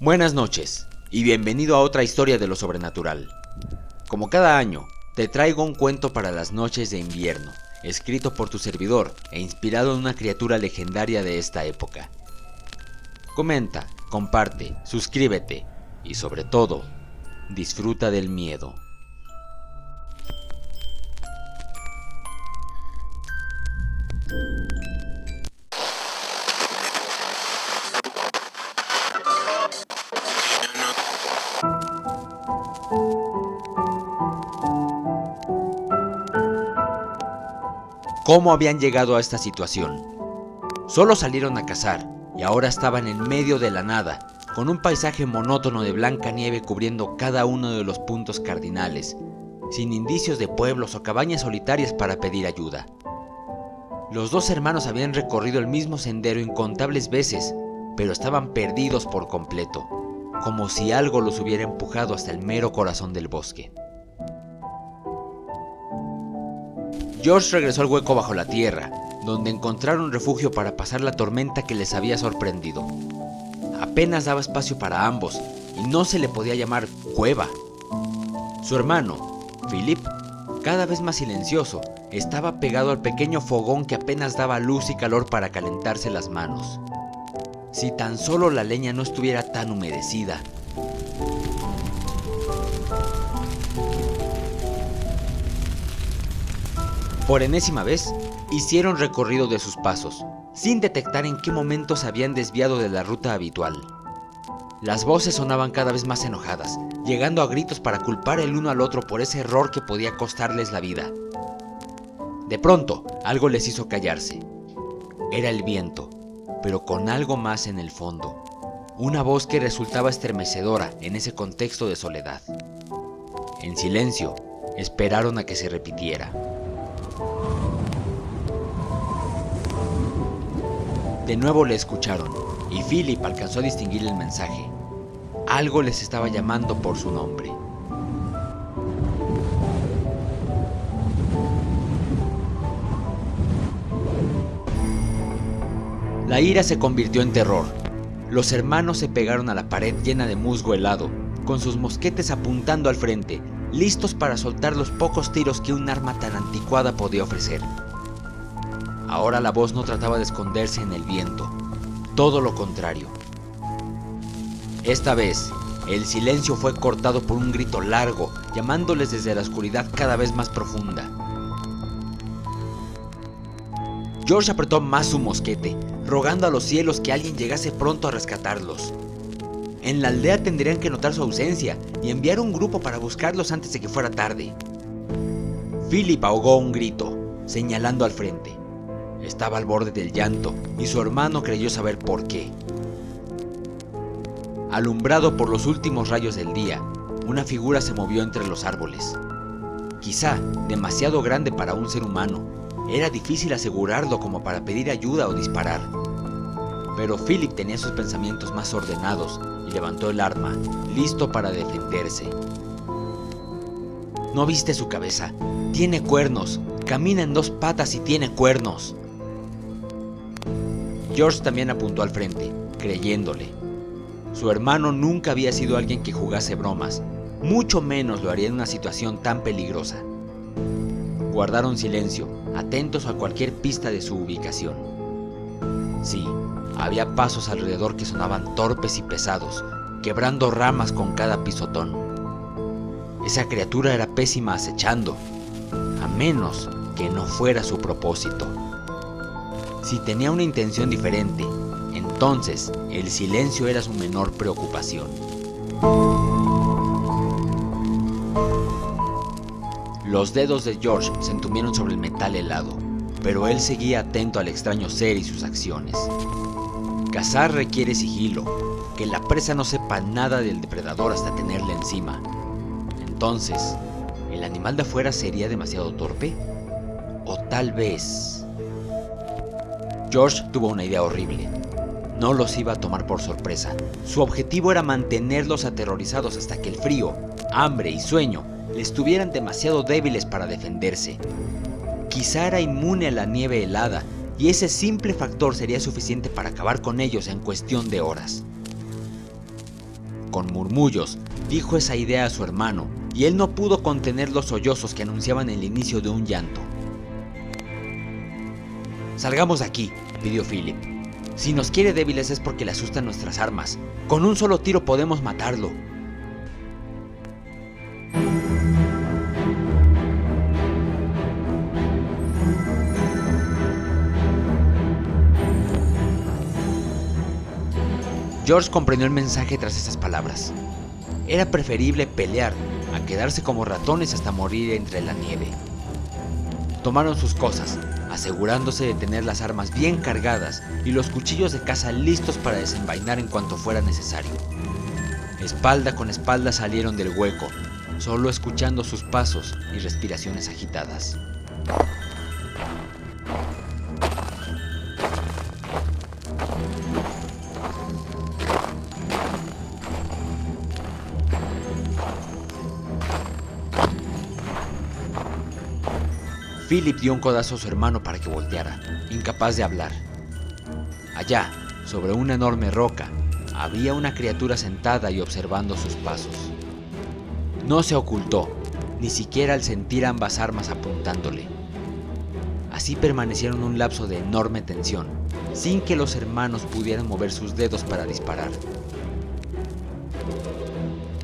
Buenas noches y bienvenido a otra historia de lo sobrenatural. Como cada año, te traigo un cuento para las noches de invierno, escrito por tu servidor e inspirado en una criatura legendaria de esta época. Comenta, comparte, suscríbete y sobre todo, disfruta del miedo. ¿Cómo habían llegado a esta situación? Solo salieron a cazar y ahora estaban en medio de la nada, con un paisaje monótono de blanca nieve cubriendo cada uno de los puntos cardinales, sin indicios de pueblos o cabañas solitarias para pedir ayuda. Los dos hermanos habían recorrido el mismo sendero incontables veces, pero estaban perdidos por completo, como si algo los hubiera empujado hasta el mero corazón del bosque. George regresó al hueco bajo la tierra, donde encontraron refugio para pasar la tormenta que les había sorprendido. Apenas daba espacio para ambos, y no se le podía llamar cueva. Su hermano, Philip, cada vez más silencioso, estaba pegado al pequeño fogón que apenas daba luz y calor para calentarse las manos. Si tan solo la leña no estuviera tan humedecida. Por enésima vez, hicieron recorrido de sus pasos, sin detectar en qué momento se habían desviado de la ruta habitual. Las voces sonaban cada vez más enojadas, llegando a gritos para culpar el uno al otro por ese error que podía costarles la vida. De pronto, algo les hizo callarse. Era el viento, pero con algo más en el fondo. Una voz que resultaba estremecedora en ese contexto de soledad. En silencio, esperaron a que se repitiera. De nuevo le escucharon, y Philip alcanzó a distinguir el mensaje. Algo les estaba llamando por su nombre. La ira se convirtió en terror. Los hermanos se pegaron a la pared llena de musgo helado, con sus mosquetes apuntando al frente, listos para soltar los pocos tiros que un arma tan anticuada podía ofrecer. Ahora la voz no trataba de esconderse en el viento, todo lo contrario. Esta vez, el silencio fue cortado por un grito largo, llamándoles desde la oscuridad cada vez más profunda. George apretó más su mosquete, rogando a los cielos que alguien llegase pronto a rescatarlos. En la aldea tendrían que notar su ausencia y enviar un grupo para buscarlos antes de que fuera tarde. Philip ahogó un grito, señalando al frente. Estaba al borde del llanto y su hermano creyó saber por qué. Alumbrado por los últimos rayos del día, una figura se movió entre los árboles. Quizá demasiado grande para un ser humano, era difícil asegurarlo como para pedir ayuda o disparar. Pero Philip tenía sus pensamientos más ordenados y levantó el arma, listo para defenderse. ¿No viste su cabeza? Tiene cuernos, camina en dos patas y tiene cuernos. George también apuntó al frente, creyéndole. Su hermano nunca había sido alguien que jugase bromas, mucho menos lo haría en una situación tan peligrosa. Guardaron silencio, atentos a cualquier pista de su ubicación. Sí, había pasos alrededor que sonaban torpes y pesados, quebrando ramas con cada pisotón. Esa criatura era pésima acechando, a menos que no fuera su propósito. Si tenía una intención diferente, entonces el silencio era su menor preocupación. Los dedos de George se entumieron sobre el metal helado, pero él seguía atento al extraño ser y sus acciones. Cazar requiere sigilo, que la presa no sepa nada del depredador hasta tenerle encima. Entonces, ¿el animal de afuera sería demasiado torpe? O tal vez... George tuvo una idea horrible. No los iba a tomar por sorpresa. Su objetivo era mantenerlos aterrorizados hasta que el frío, hambre y sueño les tuvieran demasiado débiles para defenderse. Quizá era inmune a la nieve helada y ese simple factor sería suficiente para acabar con ellos en cuestión de horas. Con murmullos, dijo esa idea a su hermano, y él no pudo contener los sollozos que anunciaban el inicio de un llanto. «Salgamos de aquí», pidió Philip. «Si nos quiere débiles es porque le asustan nuestras armas. Con un solo tiro podemos matarlo». George comprendió el mensaje tras esas palabras. Era preferible pelear a quedarse como ratones hasta morir entre la nieve. Tomaron sus cosas, asegurándose de tener las armas bien cargadas y los cuchillos de caza listos para desenvainar en cuanto fuera necesario. Espalda con espalda salieron del hueco, solo escuchando sus pasos y respiraciones agitadas. Philip dio un codazo a su hermano para que volteara, incapaz de hablar. Allá, sobre una enorme roca, había una criatura sentada y observando sus pasos. No se ocultó, ni siquiera al sentir ambas armas apuntándole. Así permanecieron un lapso de enorme tensión, sin que los hermanos pudieran mover sus dedos para disparar.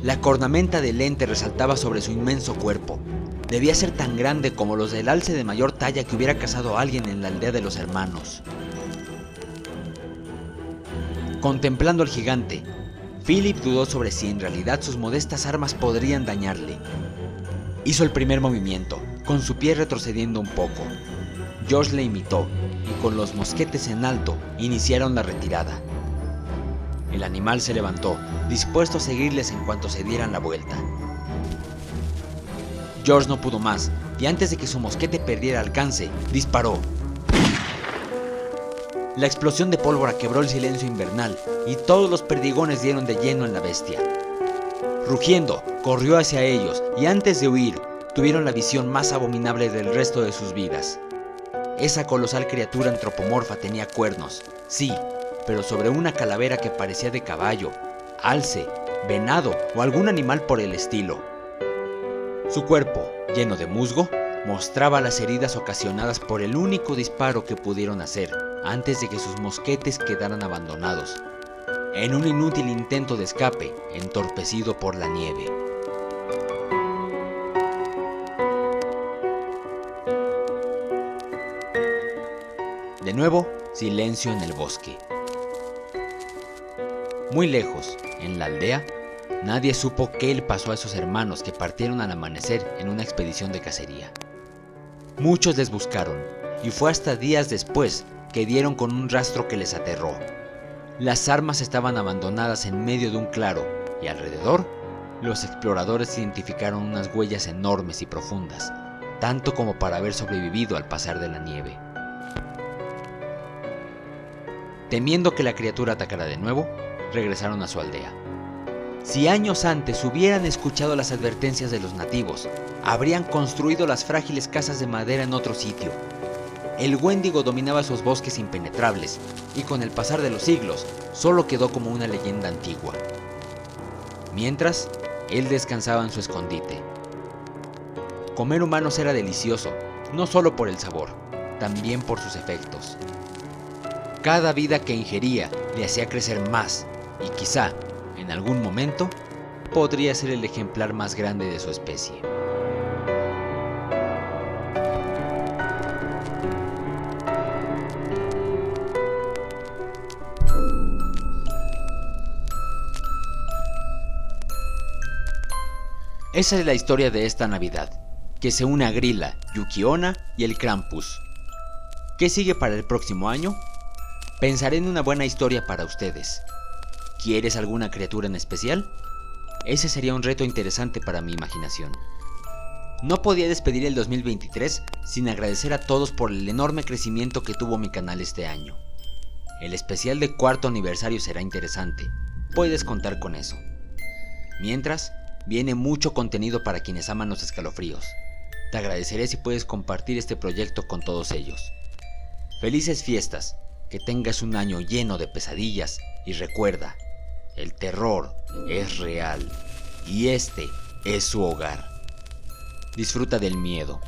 La cornamenta del ente resaltaba sobre su inmenso cuerpo. Debía ser tan grande como los del alce de mayor talla que hubiera cazado a alguien en la aldea de los hermanos. Contemplando al gigante, Philip dudó sobre si en realidad sus modestas armas podrían dañarle. Hizo el primer movimiento, con su pie retrocediendo un poco. George le imitó, y con los mosquetes en alto, iniciaron la retirada. El animal se levantó, dispuesto a seguirles en cuanto se dieran la vuelta. George no pudo más, y antes de que su mosquete perdiera alcance, disparó. La explosión de pólvora quebró el silencio invernal, y todos los perdigones dieron de lleno en la bestia. Rugiendo, corrió hacia ellos, y antes de huir, tuvieron la visión más abominable del resto de sus vidas. Esa colosal criatura antropomorfa tenía cuernos, sí, pero sobre una calavera que parecía de caballo, alce, venado o algún animal por el estilo. Su cuerpo, lleno de musgo, mostraba las heridas ocasionadas por el único disparo que pudieron hacer antes de que sus mosquetes quedaran abandonados, en un inútil intento de escape entorpecido por la nieve. De nuevo, silencio en el bosque. Muy lejos, en la aldea, nadie supo qué le pasó a esos hermanos que partieron al amanecer en una expedición de cacería. Muchos les buscaron, y fue hasta días después que dieron con un rastro que les aterró. Las armas estaban abandonadas en medio de un claro, y alrededor, los exploradores identificaron unas huellas enormes y profundas, tanto como para haber sobrevivido al pasar de la nieve. Temiendo que la criatura atacara de nuevo, regresaron a su aldea. Si años antes hubieran escuchado las advertencias de los nativos, habrían construido las frágiles casas de madera en otro sitio. El Wendigo dominaba esos bosques impenetrables, y con el pasar de los siglos, solo quedó como una leyenda antigua. Mientras, él descansaba en su escondite. Comer humanos era delicioso, no solo por el sabor, también por sus efectos. Cada vida que ingería le hacía crecer más, y quizá, en algún momento, podría ser el ejemplar más grande de su especie. Esa es la historia de esta Navidad, que se une a Grilla, Yuki-onna y el Krampus. ¿Qué sigue para el próximo año? Pensaré en una buena historia para ustedes. ¿Quieres alguna criatura en especial? Ese sería un reto interesante para mi imaginación. No podía despedir el 2023 sin agradecer a todos por el enorme crecimiento que tuvo mi canal este año. El especial de cuarto aniversario será interesante, puedes contar con eso. Mientras, viene mucho contenido para quienes aman los escalofríos. Te agradeceré si puedes compartir este proyecto con todos ellos. Felices fiestas, que tengas un año lleno de pesadillas y recuerda, El terror es real y este es su hogar. Disfruta del miedo,